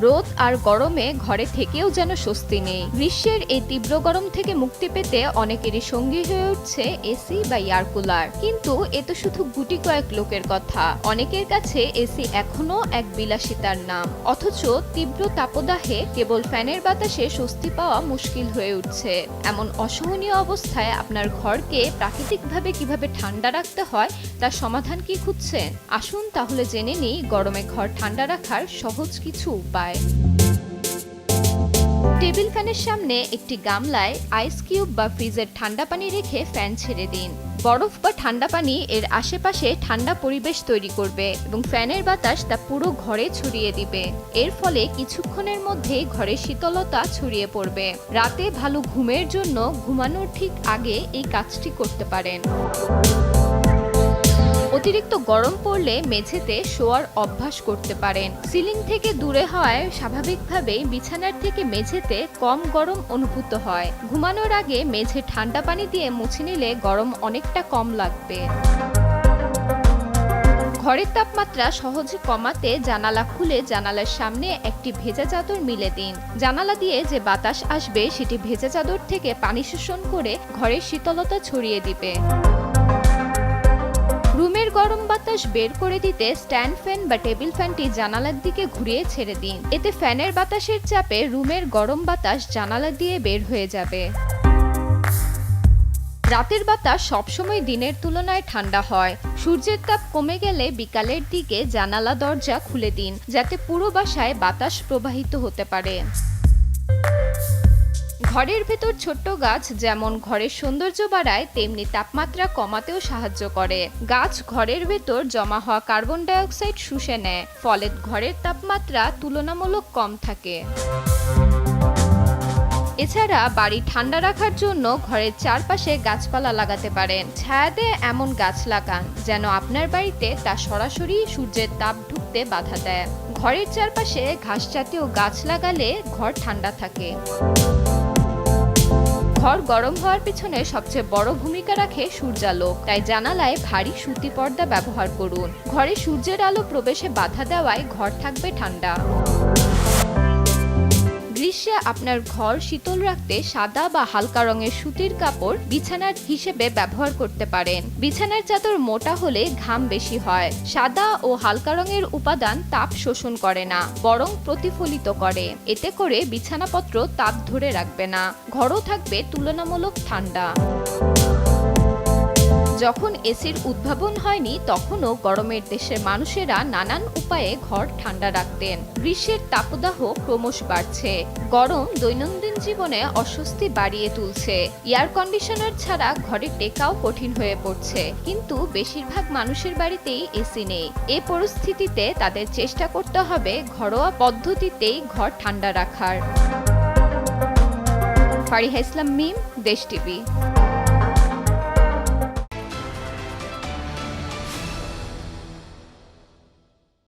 রোদ আর গরমে ঘরে থেকেও যেন স্বস্তি নেই। গ্রীষ্মের এই তীব্র গরম থেকে মুক্তি পেতে অনেকেরই সঙ্গী হয়ে উঠছে এসি বা এয়ার কুলার। কিন্তু এ তো শুধু গুটি কয়েক লোকের কথা। অনেকের কাছে এসি এখনো এক বিলাসিতার নাম, অথচ তীব্র তাপদাহে কেবল ফ্যানের বাতাসে স্বস্তি পাওয়া মুশকিল হয়ে উঠছে। এমন অসহনীয় অবস্থায় আপনার ঘরকে প্রাকৃতিকভাবে কিভাবে ঠান্ডা রাখতে হয় তার সমাধান কি খুঁজছেন? আসুন তাহলে জেনে নিই গরমে ঘর ঠান্ডা রাখার সহজ কিছু উপায়। টেবিল ফ্যানের সামনে একটি গামলায় আইস কিউব বা ফ্রিজের ঠান্ডা পানি রেখে ফ্যান ছেড়ে দিন। বরফ বা ঠান্ডা পানি এর আশেপাশে ঠান্ডা পরিবেশ তৈরি করবে এবং ফ্যানের বাতাস তা পুরো ঘরে ছড়িয়ে দিবে। এর ফলে কিছুক্ষণের মধ্যে ঘরে শীতলতা ছড়িয়ে পড়বে। রাতে ভালো ঘুমের জন্য ঘুমানোর ঠিক আগে এই কাজটি করতে পারেন। অতিরিক্ত গরম পড়লে মেঝেতে শোয়ার অভ্যাস করতে পারেন। সিলিং থেকে দূরে হওয়ায় স্বাভাবিকভাবেই বিছানার থেকে মেঝেতে কম গরম অনুভূত হয়। ঘুমানোর আগে মেঝে ঠান্ডা পানি দিয়ে মুছে নিলে গরম অনেকটা কম লাগবে। ঘরের তাপমাত্রা সহজে কমাতে জানালা খুলে জানালার সামনে একটি ভেজা চাদর মিলে দিন। জানালা দিয়ে যে বাতাস আসবে সেটি ভেজা চাদর থেকে পানি শোষণ করে ঘরের শীতলতা ছড়িয়ে দিবে। রুমের গরম বাতাস বের করে দিতে স্ট্যান্ড ফ্যান বা টেবিল ফ্যানটি জানালার দিকে ঘুরিয়ে ছেড়ে দিন। এতে ফ্যানের বাতাসের চাপে রুমের গরম বাতাস জানালা দিয়ে বের হয়ে যাবে। রাতের বাতাস সবসময় দিনের তুলনায় ঠান্ডা হয়। সূর্যের তাপ কমে গেলে বিকালের দিকে জানালা দরজা খুলে দিন, যাতে পুরো বাসায় বাতাস প্রবাহিত হতে পারে। ঘরের ভেতর ছোট্ট গাছ যেমন ঘরের সৌন্দর্য বাড়ায়, তেমনি তাপমাত্রা কমাতেও সাহায্য করে। গাছ ঘরের ভেতর জমা হওয়া কার্বন ডাই অক্সাইড শুষে নেয়, ফলে ঘরের তাপমাত্রা তুলনামূলক কম থাকে। এছাড়া বাড়ি ঠান্ডা রাখার জন্য ঘরের চারপাশে গাছপালা লাগাতে পারেন। ছায়াতে এমন গাছ লাগান যেন আপনার বাড়িতে তা সরাসরি সূর্যের তাপ ঢুকতে বাধা দেয়। ঘরের চারপাশে ঘাস জাতীয় গাছ লাগালে ঘর ঠান্ডা থাকে। ঘর গরম হওয়ার পিছনে সবচেয়ে বড় ভূমিকা রাখে সূর্যালোক, তাই জানালায় ভারী সুতি পর্দা ব্যবহার করুন। ঘরে সূর্যের আলো প্রবেশে বাধা দেওয়ায় ঘর থাকবে ঠান্ডা। গ্রীষ্মে আপনার ঘর শীতল রাখতে সাদা বা হালকা রঙের সুতির কাপড় বিছানার হিসেবে ব্যবহার করতে পারেন। বিছানার চাদর মোটা হলে ঘাম বেশি হয়। সাদা ও হালকা রঙের উপাদান তাপ শোষণ করে না, বরং প্রতিফলিত করে। এতে করে বিছানাপত্র তাপ ধরে রাখবে না, ঘরও থাকবে তুলনামূলক ঠান্ডা। যখন এসির উদ্ভাবন হয়নি তখনও গরমের দেশের মানুষেরা নানান উপায়ে ঘর ঠান্ডা রাখতেন। গ্রীষ্মের তাপদাহ ক্রমশ বাড়ছে। গরম দৈনন্দিন জীবনে অস্বস্তি বাড়িয়ে তুলছে। এয়ার কন্ডিশনার ছাড়া ঘরে টেকাও কঠিন হয়ে পড়ছে। কিন্তু বেশিরভাগ মানুষের বাড়িতেই এসি নেই। এ পরিস্থিতিতে তাদের চেষ্টা করতে হবে ঘরোয়া পদ্ধতিতেই ঘর ঠান্ডা রাখার। ফারিহা ইসলাম মিম, দেশ টিভি।